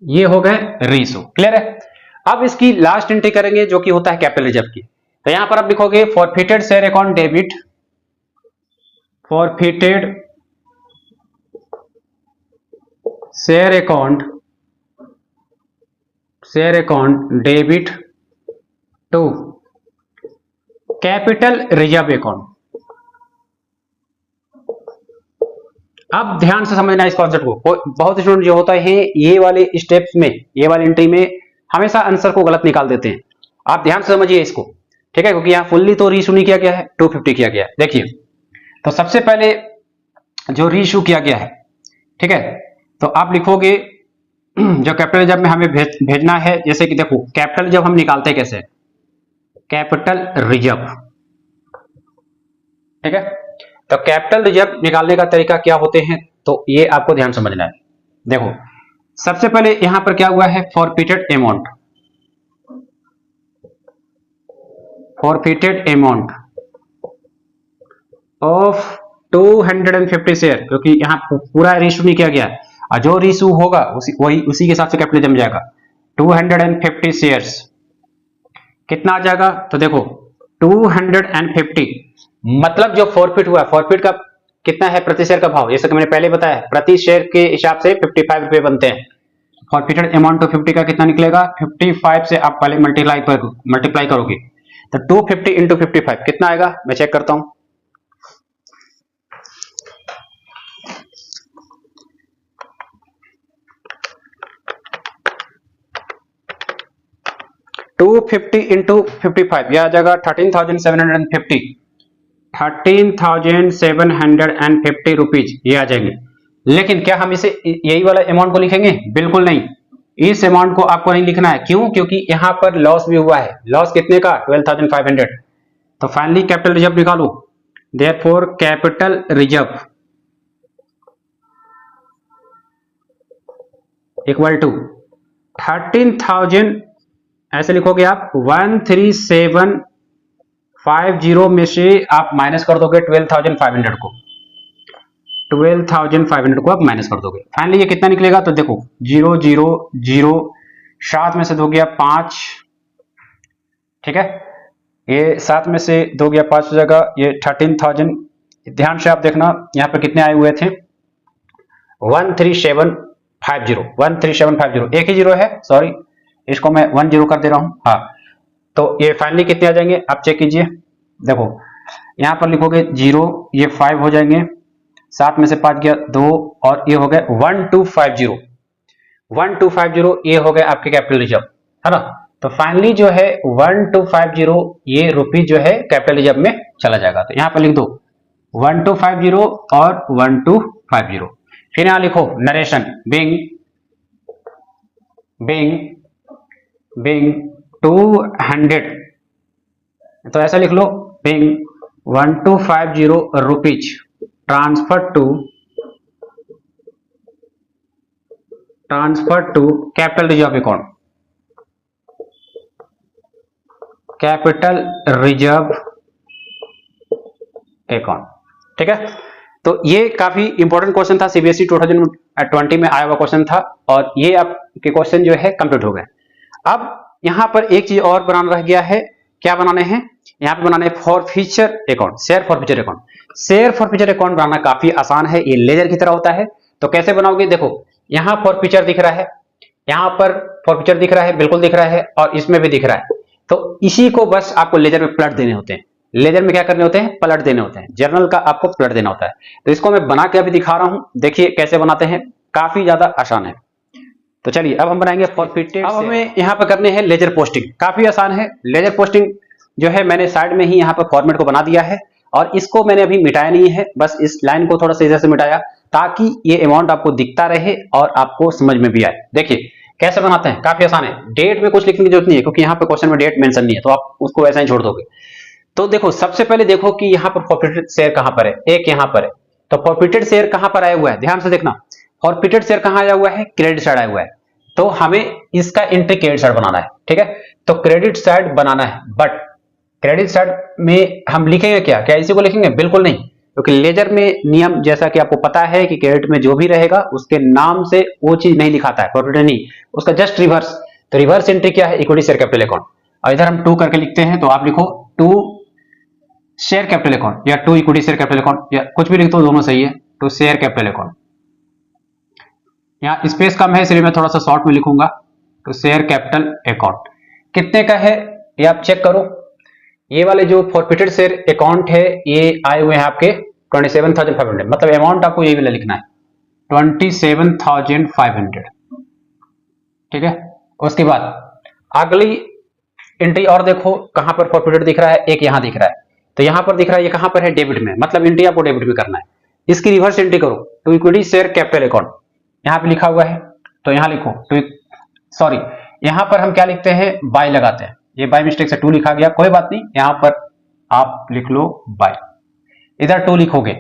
ये हो गए रीइशू। क्लियर है। अब इसकी लास्ट एंट्री करेंगे जो कि होता है कैपिटल रिजर्व की, तो यहां पर आप लिखोगे forfeited share account debit, forfeited share account debit to capital reserve account. अब ध्यान से समझना इस कॉन्सेप्ट को, बहुत स्टूडेंट जो होता है ये वाले स्टेप्स में, ये वाली एंट्री में हमेशा आंसर को गलत निकाल देते हैं। आप ध्यान से समझिए इसको। ठीक है, क्योंकि यहां फुल्ली तो रीइशू नहीं किया गया है, 250 किया गया है। देखिए, तो सबसे पहले जो रीइशू किया गया है, ठीक है, तो आप लिखोगे जो कैपिटल रिजर्व में हमें भेजना है, जैसे कि देखो कैपिटल रिजर्व हम निकालते हैं कैसे, कैपिटल रिजर्व। ठीक है, तो कैपिटल रिजर्व निकालने का तरीका क्या होते हैं, तो ये आपको ध्यान समझना है। देखो सबसे पहले यहां पर क्या हुआ है, फॉरफिटेड अमाउंट ऑफ 250 शेयर, क्योंकि यहां पूरा रीइशू नहीं किया गया, और जो रीइशू होगा उसी के हिसाब से कैपिटल जम जाएगा। 250 शेयर्स कितना आ जाएगा, तो देखो 250 मतलब जो फॉरफिट हुआ, फॉरफिट का कितना है प्रति शेयर का भाव, जैसे कि मैंने पहले बताया, प्रति शेयर के हिसाब से 55 रुपए बनते हैं। फॉरफिटेड अमाउंट 250 का कितना निकलेगा, 55 से आप पहले मल्टीप्लाई करोगे, तो 250 इंटू 55 कितना आएगा, मैं चेक करता हूं। टू 50 इंटू 55 यह आ जाएगा 13,750 रुपीज, ये आ जाएंगे। लेकिन क्या हम इसे यही वाला अमाउंट को लिखेंगे, बिल्कुल नहीं, इस अमाउंट को आपको नहीं लिखना है। क्यों, क्योंकि यहां पर लॉस भी हुआ है, लॉस कितने का 12,500। तो फाइनली कैपिटल रिजर्व निकालो, therefore capital reserve equal to 13,000, ऐसे लिखोगे आप 13750 में से आप माइनस कर दोगे 12,500 को, 12,500 को आप माइनस कर दोगे। फाइनली ये कितना निकलेगा, तो देखो 0 0 0 7 में से 2 गया 5, ठीक है, ये 7 में से 2 गया 5 हो जाएगा, ये 13,000। ध्यान से आप देखना यहाँ पर कितने आए हुए थे, 13750, एक ही जीरो है, सॉरी इसको मैं 10 कर दे रहा हूं। हाँ, तो ये फाइनली कितने आ जाएंगे आप चेक कीजिए। देखो यहां पर लिखोगे 0, ये 5 हो जाएंगे, 7 में से 5 गया 2, और ये हो गए 1250। 1250 ये हो गया आपके कैपिटल रिजर्व, है ना। तो फाइनली जो है 1250 ये रुपीज जो है कैपिटल रिजर्व में चला जाएगा। तो यहां पर लिख दो 1250 और 1250। फिर यहां लिखो नरेशन बिंग 200, तो ऐसा लिख लो being 1250 rupees transfer to capital reserve account, capital reserve account, ठीक है। तो ये काफी इंपॉर्टेंट क्वेश्चन था, सीबीएसई 2020 में आया हुआ क्वेश्चन था, और ये आपके क्वेश्चन जो है कंप्लीट हो गए। अब यहां पर एक चीज और बनाना रह गया है, क्या बनाने हैं, यहाँ पे बनाने forfeiture account, share forfeiture account. Share forfeiture account बनाना काफी आसान है, ये लेजर की तरह होता है। तो कैसे बनाओगे, देखो यहाँ फॉरफीचर दिख रहा है, यहाँ पर फॉरफीचर दिख रहा है, बिल्कुल दिख रहा है, और इसमें भी दिख रहा है। तो इसी को बस आपको लेजर में पलट देने होते हैं। लेजर में क्या करने होते हैं, पलट देने होते हैं। जर्नल का आपको पलट देना होता है। तो इसको मैं बना के अभी दिखा रहा हूं, देखिए कैसे बनाते हैं, काफी ज्यादा आसान है। तो चलिए अब हम बनाएंगे फॉरफीटेड। अब हमें यहाँ पर करने हैं लेजर पोस्टिंग, काफी आसान है। लेजर पोस्टिंग जो है मैंने साइड में ही यहाँ पर फॉर्मेट को बना दिया है, और इसको मैंने अभी मिटाया नहीं है, बस इस लाइन को थोड़ा सा इधर से मिटाया ताकि ये अमाउंट आपको दिखता रहे और आपको समझ में भी आए। देखिए कैसे बनाते हैं, काफी आसान है। डेट में कुछ लिखने की जरूरत नहीं है, क्योंकि यहाँ पे क्वेश्चन में डेट मेंशन नहीं है, तो आप उसको ऐसा ही छोड़ दोगे। तो देखो सबसे पहले देखो कि यहाँ पर फॉरफीटेड शेयर कहां पर है, एक यहाँ पर है। तो फॉरफीटेड शेयर कहां पर आया हुआ है, ध्यान से देखना। फॉरफीटेड शेयर कहां आया हुआ है, क्रेडिट साइड आया हुआ है। तो हमें इसका एंट्री क्रेडिट साइड बनाना है, ठीक है। तो क्रेडिट साइड बनाना है, बट क्रेडिट साइड में हम लिखेंगे क्या, क्या इसी को लिखेंगे, बिल्कुल नहीं, क्योंकि लेजर में नियम जैसा कि आपको पता है कि क्रेडिट में जो भी रहेगा उसके नाम से वो चीज नहीं लिखाता है, फॉरफीटेड नहीं, उसका जस्ट रिवर्स। तो रिवर्स एंट्री क्या है, इक्विटी शेयर कैपिटल अकाउंट, और इधर हम 2 करके लिखते हैं। तो आप लिखो 2 शेयर कैपिटल अकाउंट, या 2 इक्विटी शेयर कैपिटल अकाउंट, या कुछ भी लिख दो, दोनों सही है। 2 शेयर कैपिटल अकाउंट, यहाँ स्पेस कम है इसलिए मैं थोड़ा सा शॉर्ट में लिखूंगा। तो शेयर कैपिटल अकाउंट कितने का है ये आप चेक करो। ये वाले जो फॉरफीटेड शेयर अकाउंट है ये आए हुए हैं आपके 27,500, मतलब अमाउंट आपको ये वाला लिखना है 27,500, ठीक है। उसके बाद अगली एंट्री और देखो कहां पर फॉरफीटेड दिख रहा है, एक यहां दिख रहा है। तो यहां पर दिख रहा है, ये कहां पर है, डेबिट में, मतलब एंट्री आपको डेबिट में करना है। इसकी रिवर्स एंट्री करो, to equity share capital account, यहां पे लिखा हुआ है। तो यहां लिखो सॉरी, यहां पर हम क्या लिखते हैं, बाय लगाते हैं। ये बाय मिस्टेक से 2 लिखा गया, कोई बात नहीं, यहां पर आप लिख लो बाय, इधर 2 लिखोगे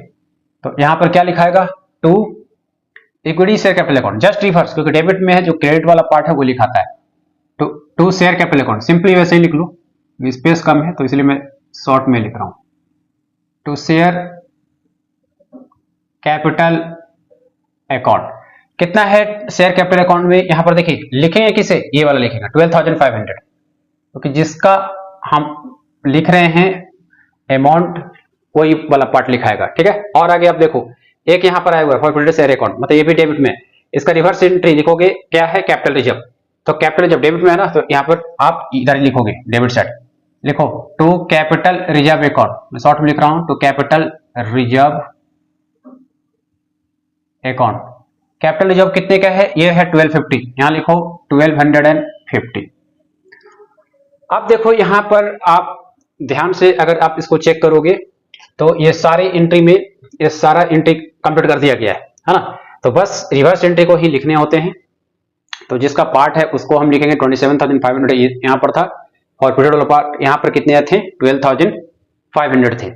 तो यहां पर क्या लिखाएगा, 2 equity share capital account, just reverse, क्योंकि डेबिट में है जो क्रेडिट वाला पार्ट है वो लिखाता है। तो 2 शेयर कैपिटल अकाउंट, सिंपली वैसे ही लिख लो, स्पेस कम है तो इसलिए मैं शॉर्ट में लिख रहा हूं। 2 शेयर कैपिटल अकाउंट कितना है शेयर कैपिटल अकाउंट में, यहां पर देखिए लिखेंगे किसे, ये वाला लिखेंगे 12,500, क्योंकि जिसका हम लिख रहे हैं अमाउंट वही वाला पार्ट लिखाएगा, ठीक है। और आगे आप देखो एक यहां पर आया हुआ है फॉरफीटेड शेयर अकाउंट, मतलब ये भी डेबिट में, इसका रिवर्स एंट्री लिखोगे क्या है, कैपिटल रिजर्व। तो कैपिटल जब डेबिट में है ना, तो यहां पर आप इधर लिखोगे डेबिट साइड, लिखो 2 कैपिटल रिजर्व अकाउंट, मैं शॉर्ट में लिख रहा हूं, 2 capital reserve account. Capital reserve कितने का है, ये है 1250, यहां लिखो 1250। अब देखो यहां पर आप ध्यान से अगर आप इसको चेक करोगे तो ये सारी एंट्री में ये सारा एंट्री कंप्लीट कर दिया गया है ना। तो बस रिवर्स एंट्री को ही लिखने होते हैं। तो जिसका पार्ट है उसको हम लिखेंगे 27,500, यहां पर था, और पीरियड वाला पार्ट यहां पर कितने थे, 12,500 थे।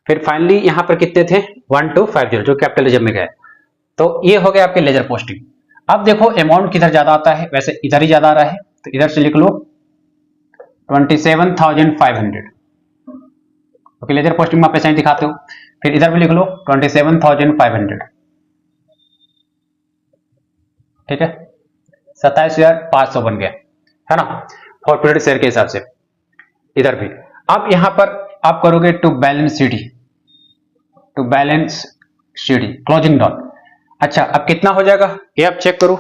फिर फाइनली यहां पर कितने थे, 1250 जो कैपिटल रिजर्व में गए। तो ये हो गया आपके लेजर पोस्टिंग। अब देखो अमाउंट किधर ज्यादा आता है, वैसे इधर ही ज्यादा आ रहा है, तो इधर से लिख लो 27,500, ओके। लेजर पोस्टिंग में आप ऐसा ही दिखाते हो। फिर इधर भी लिख लो 27,500, ठीक है, 27,500 बन गया, है ना, फॉरफीटेड शेयर के हिसाब से। इधर भी अब यहां पर आप करोगे to balance C D closing dot. अच्छा अब कितना हो जाएगा ये आप चेक करो।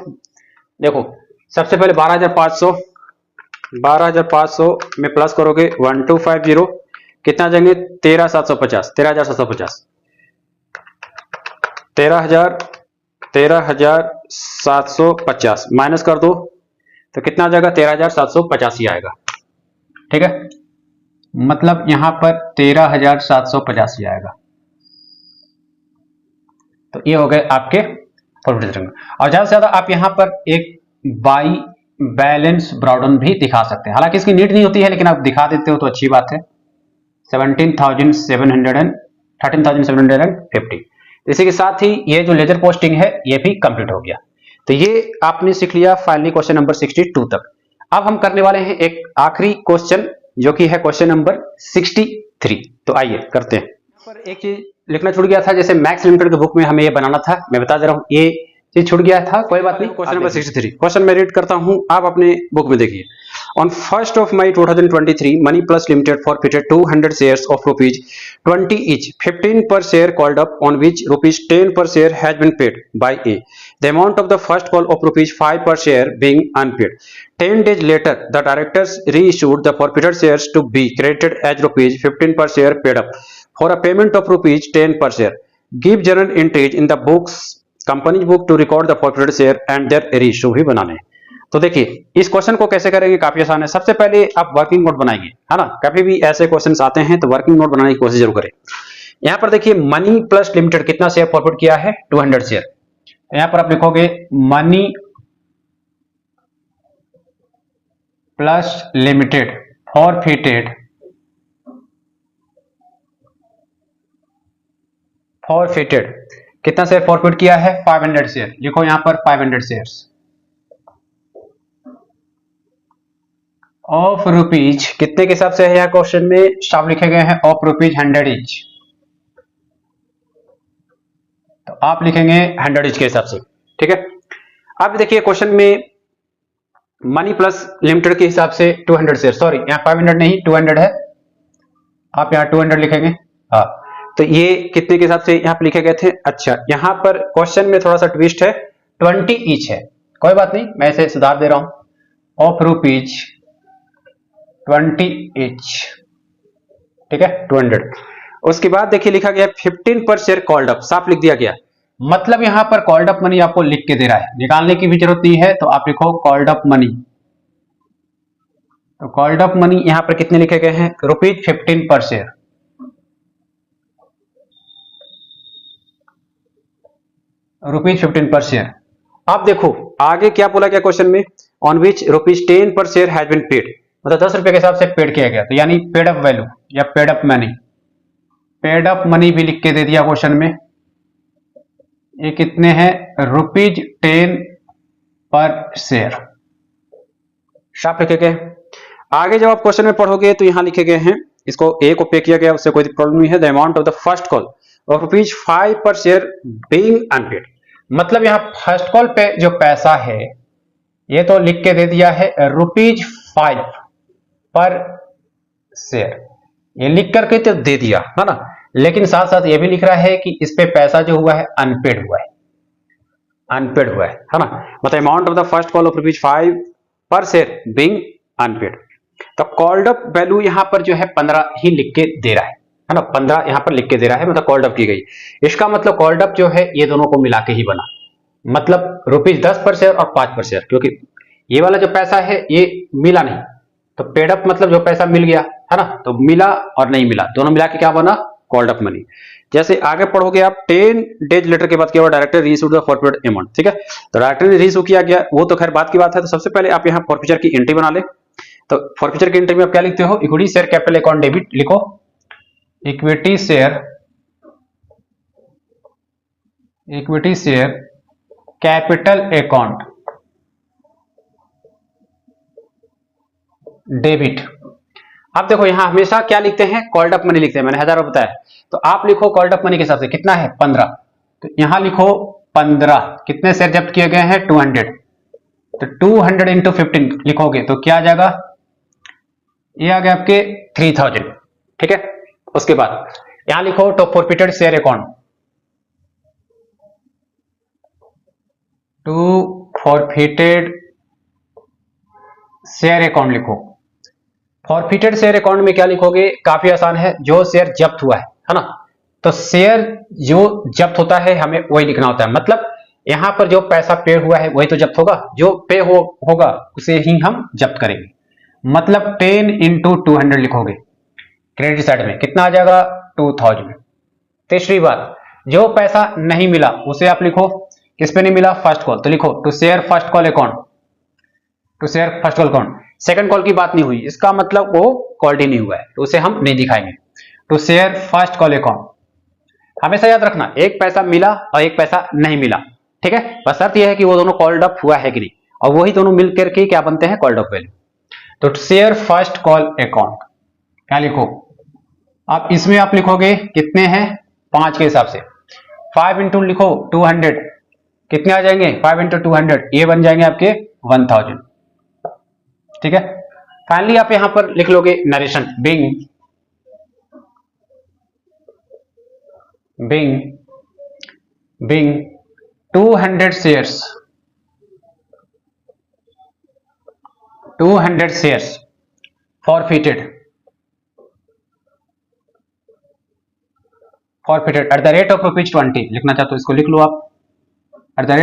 देखो सबसे पहले 12,500 में प्लस करोगे 1250, कितना जाएंगे 13,750, 13,750, 13,750 13,750 माइनस कर दो तो कितना आ जाएगा, 13,785 आएगा। ठीक है, मतलब यहां पर 13,785 आएगा। तो ये हो गए आपके प्रॉफिट। और ज्यादा से ज्यादा आप यहां पर एक बाई बैलेंस ब्रॉडन भी दिखा सकते हैं, हालांकि इसकी नीड नहीं होती है, लेकिन आप दिखा देते हो तो अच्छी बात है। 13,750। इसी के साथ ही ये जो लेजर पोस्टिंग है ये भी कंप्लीट हो गया। तो ये आपने सीख लिया फाइनली क्वेश्चन नंबर 62 तक। अब हम करने वाले हैं एक आखिरी क्वेश्चन जो कि है क्वेश्चन नंबर 63। तो आइए करते हैं। यहाँ पर एक चीज लिखना छूट गया था, जैसे मैक्स लिमिटेड की बुक में हमें ये बनाना था, मैं बता दे रहा हूँ ये चीज छूट गया था, कोई बात नहीं। क्वेश्चन नंबर 63 क्वेश्चन मैं रीड करता हूँ, आप अपने बुक में देखिए। On 1st of May 2023, Money Plus Limited forfeited 200 shares of rupees 20 each, 15 per share called up, on which rupees 10 per share has been paid by A. The amount of the first call of rupees 5 per share being unpaid. 10 days later, the directors reissued the forfeited shares to be credited as rupees 15 per share paid up for a payment of rupees 10 per share. Give journal entries in the books, company's book to record the forfeited share and their reissue भी बनाने हैं। तो देखिए इस question को कैसे करेंगे, काफी आसान है। सबसे पहले आप वर्किंग नोट बनाएंगे, है ना। कभी भी ऐसे क्वेश्चंस आते हैं तो वर्किंग नोट बनाने की कोशिश जरूर करें। यहां पर देखिए मनी प्लस लिमिटेड कितना शेयर फॉरवर्ड किया है, 200 शेयर। यहां पर आप लिखोगे मनी प्लस लिमिटेड फॉरफिटेड कितना शेयर फॉरवर्ड किया है, 500 शेयर। लिखो यहां पर 500 शेयर्स ऑफ रुपीज, कितने के हिसाब से है यहाँ क्वेश्चन में साफ लिखे गए हैं, ऑफ रुपीज 100 इच। तो आप लिखेंगे 100 इच के हिसाब से, ठीक है। अब देखिए क्वेश्चन में मनी प्लस लिमिटेड के हिसाब से 200 शेयर, सॉरी यहाँ 500 नहीं 200 है, आप यहाँ 200 लिखेंगे। हाँ, तो ये कितने के हिसाब से यहाँ पे लिखे गए थे। अच्छा, यहाँ पर क्वेश्चन में थोड़ा सा ट्विस्ट है, 20 ईच है, कोई बात नहीं, मैं इसे सुधार दे रहा हूं, ऑफ रुपीज 20 ईच, ठीक है 200। उसके बाद देखिए लिखा गया 15 पर शेयर कॉल्ड अप, साफ लिख दिया गया, मतलब यहां पर कॉल्ड अप मनी आपको लिख के दे रहा है, निकालने की भी जरूरत नहीं है। तो आप लिखो कॉल्ड अप मनी। तो कॉल्ड अप मनी यहां पर कितने लिखे गए हैं, rupees 15 per share. Rupees 15 per share. आप देखो आगे क्या बोला गया क्वेश्चन में, on which rupees 10 per share has been paid, मतलब 10 रुपए के हिसाब से पेड किया गया। तो यानी पेड अप वैल्यू या paid up money, paid up money भी लिख के दे दिया क्वेश्चन में। ये कितने हैं, रुपीज 10 पर शेयर, साफ लिखे गए। आगे जब आप क्वेश्चन में पढ़ोगे तो यहां लिखे गए हैं, इसको ए को पे किया गया, उससे कोई प्रॉब्लम नहीं है। The amount of the first call of rupees 5 पर शेयर बीइंग अनपेड, मतलब यहां फर्स्ट कॉल पे जो पैसा है ये तो लिख के दे दिया है रुपीज 5 पर शेयर, ये लिख करके तो दे दिया है ना, लेकिन साथ साथ ये भी लिख रहा है कि इस पे पैसा जो हुआ है अनपेड हुआ है, अनपेड हुआ है ना। मतलब amount of the first call of rupees 5 पर शेयर बीइंग अनपेड। तो कॉल्ड अप वैल्यू यहां पर जो है 15 ही लिख के दे रहा है ना, 15 यहां पर लिख के दे रहा है, मतलब कॉल्ड अप की गई। इसका मतलब कॉल्ड अप जो है ये दोनों को मिला के ही बना, मतलब रुपीज 10 पर शेयर और 5 पर शेयर, क्योंकि ये वाला जो पैसा है ये मिला नहीं, तो पेड अप मतलब जो पैसा मिल गया है ना, तो मिला और नहीं मिला दोनों मिला के क्या बना, कॉल्ड अप मनी। जैसे आगे पढ़ोगे आप 10 डेज लेटर के बाद क्या हुआ, director reissued the forfeited amount, ठीक है। तो डायरेक्टर ने रीइश्यू किया गया, वो तो खैर बात की बात है। तो सबसे पहले आप यहाँ फॉरफिचर की एंट्री बना ले। तो फॉरफिचर की एंट्री में आप क्या लिखते हो, equity share capital account debit लिखो, equity share capital account debit. आप देखो यहां हमेशा क्या लिखते हैं, कॉल्ड अप मनी लिखते हैं, मैंने 1000 बताया। तो आप लिखो कॉल्ड अप मनी के हिसाब से कितना है 15, तो यहां लिखो 15, कितने शेयर जब्त किए गए हैं 200, तो 200 इंटू 15 लिखोगे तो क्या आ जाएगा, ये आ गया आपके 3000, ठीक है। उसके बाद यहां लिखो तो forfeited share account, to forfeited share account लिखो। फॉरफिटेड शेयर अकाउंट में क्या लिखोगे, काफी आसान है, जो शेयर जब्त हुआ है ना, तो शेयर जो जब्त होता है हमें वही लिखना होता है। मतलब यहाँ पर जो पैसा पे हुआ है वही तो जब्त होगा, जो पे होगा उसे ही हम जब्त करेंगे। मतलब 10 इंटू 200 लिखोगे क्रेडिट साइड में, कितना आ जाएगा 2000। तीसरी बात, जो पैसा नहीं मिला उसे आप लिखो, किस पे नहीं मिला, फर्स्ट कॉल, तो लिखो to share first call account, to share first call account. Second call की बात नहीं हुई, इसका मतलब वो कॉल्ड ही नहीं हुआ है, तो उसे हम नहीं दिखाएंगे। To share first call account, हमेशा याद रखना एक पैसा मिला और एक पैसा नहीं मिला, ठीक है। बस शर्त यह है कि वो दोनों कॉल्ड अप हुआ है कि नहीं, और वही दोनों मिलकर के क्या बनते हैं, कॉल्ड अप वैल्यू। तो to share first call account क्या लिखो, अब इसमें आप लिखोगे कितने हैं 5 के हिसाब से, 5 इंटू लिखो 200, कितने आ जाएंगे 5 इंटू 200, ये बन जाएंगे आपके 1000, ठीक है। फाइनली आप यहां पर लिख लोगे narration, being 200 shares forfeited at the rate of ₹20 लिखना चाहते हो इसको लिख लो आप, at the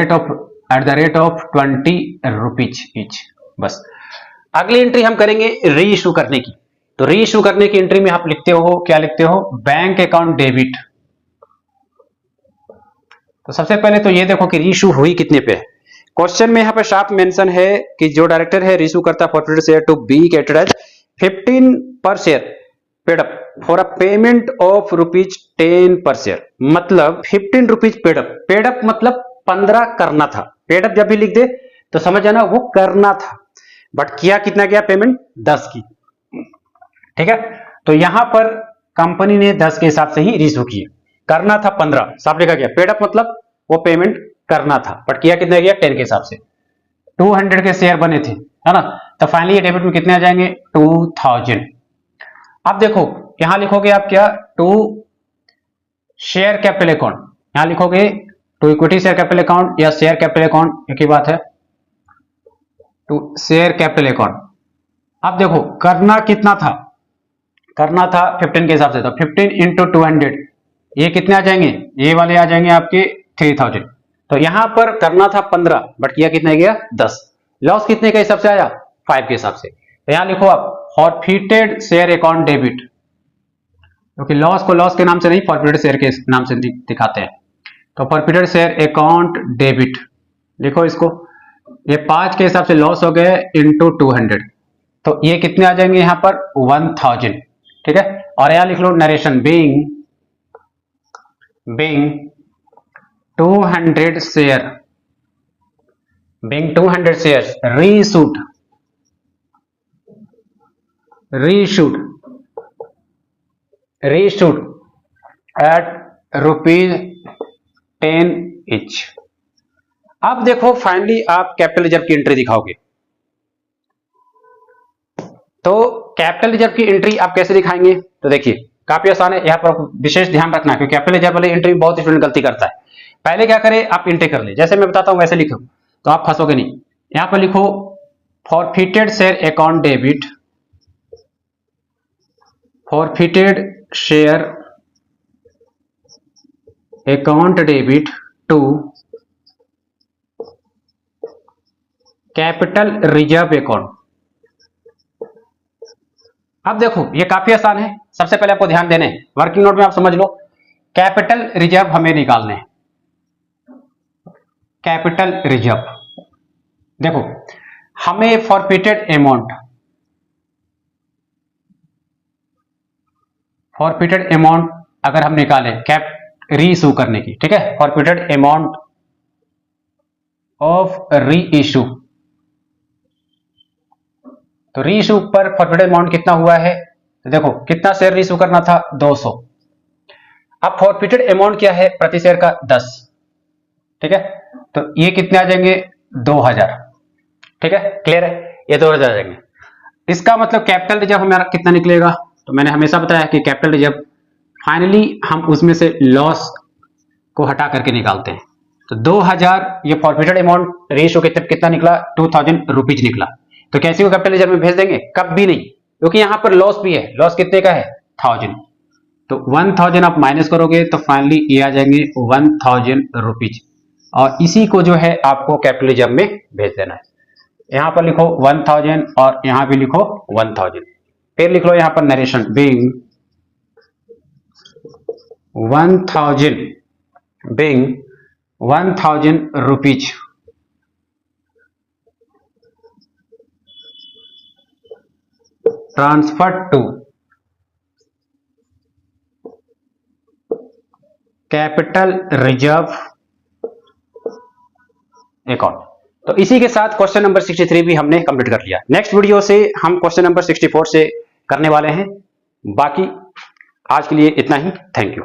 rate of 20 rupees each। बस अगली एंट्री हम करेंगे री इशू करने की। तो री इशू करने की एंट्री में आप लिखते हो, क्या लिखते हो, बैंक अकाउंट डेबिट। तो सबसे पहले तो ये देखो कि री इशू हुई कितने पे है। क्वेश्चन में यहाँ पे शार्प मेंशन है कि जो डायरेक्टर है री इशू करता है फॉरफिटेड शेयर टू बी कैटेड as 15 per share paid up for a payment of ₹10 per share. मतलब 15 रुपीज पेड अप मतलब 15 करना था। पेड अप जब भी लिख दे तो समझ जाना वो करना था, बट किया कितना गया पेमेंट 10 की, ठीक है। तो यहां पर कंपनी ने 10 के हिसाब से ही री इशू किया, करना था 15, साफ लिखा गया। पेड अप मतलब वो पेमेंट करना था, बट किया कितना गया 10 के हिसाब से। 200 के शेयर बने थे, है ना। तो फाइनली ये डेबिट में कितने आ जाएंगे 2000। अब देखो यहां लिखोगे आप क्या, टू शेयर कैपिटल अकाउंट, यहां लिखोगे to equity share capital account या शेयर कैपिटल अकाउंट, एक ही बात है, टू शेयर कैपिटल अकाउंट। अब देखो करना कितना था, करना था 15 के हिसाब से, तो 15 इंटू 200, ये कितने आ जाएंगे, ये वाले आ जाएंगे आपके 3000। तो यहां पर करना था 15, बट किया कितना गया 10। लॉस कितने के हिसाब से आया 5 के हिसाब से। तो यहां लिखो आप फॉरफिटेड शेयर अकाउंट डेबिट, क्योंकि लॉस को लॉस के नाम से नहीं फॉरफिटेड शेयर के नाम से दिखाते हैं। तो फॉरफिटेड शेयर अकाउंट डेबिट लिखो इसको, ये 5 के हिसाब से लॉस हो गए इंटू 200, तो ये कितने आ जाएंगे यहां पर 1000, ठीक है। और यहां लिख लो narration, being 200 share reissued at ₹10 each। अब देखो फाइनली आप कैपिटल रिजर्व की एंट्री दिखाओगे। तो कैपिटल रिजर्व की एंट्री आप कैसे दिखाएंगे, तो देखिए काफी आसान है, यहाँ पर विशेष ध्यान रखना क्योंकि कैपिटल रिजर्व वाली एंट्री बहुत स्टूडेंट गलती करता है। पहले क्या करें, आप एंट्री कर ले, जैसे मैं बताता हूं वैसे लिखो तो आप फंसोगे नहीं। यहां पर लिखो forfeited share account debit, forfeited share account debit to capital reserve account. अब देखो ये काफी आसान है, सबसे पहले आपको ध्यान देने वर्किंग नोट में आप समझ लो, कैपिटल रिजर्व हमें निकालने हैं। कैपिटल रिजर्व देखो हमें फॉरफिटेड अमाउंट अगर हम निकालें कैप री इशू करने की, ठीक है, फॉरफिटेड अमाउंट ऑफ री इशू, तो री इशू पर फॉरफिटेड अमाउंट कितना हुआ है, तो देखो कितना शेयर री इशू करना था 200। अब फॉरफिटेड अमाउंट क्या है प्रति शेयर का 10, ठीक है, तो ये कितने आ जाएंगे 2000, ठीक है, क्लियर है, ये 2000 आ जाएंगे। इसका मतलब कैपिटल रिजर्व हमारा कितना निकलेगा, तो मैंने हमेशा बताया कि कैपिटल रिजर्व फाइनली हम उसमें से लॉस को हटा करके निकालते हैं। तो 2000 ये फॉरफिटेड अमाउंट रेशियो कितना निकला 2000 रुपीज निकला। तो कैसे को कैपिटल रिजर्व में भेज देंगे, कब भी नहीं, क्योंकि यहां पर लॉस भी है, लॉस कितने का है 1000। तो 1000 आप माइनस करोगे तो फाइनली ये आ जाएंगे 1000 रुपीज, और इसी को जो है आपको कैपिटलिज्म में भेज देना है। यहां पर लिखो 1000 और यहां भी लिखो 1000। फिर लिख लो यहां पर narration being 1000 rupees transferred to capital reserve account. तो इसी के साथ क्वेश्चन नंबर 63 भी हमने कंप्लीट कर लिया। नेक्स्ट वीडियो से हम क्वेश्चन नंबर 64 से करने वाले हैं। बाकी आज के लिए इतना ही। Thank you.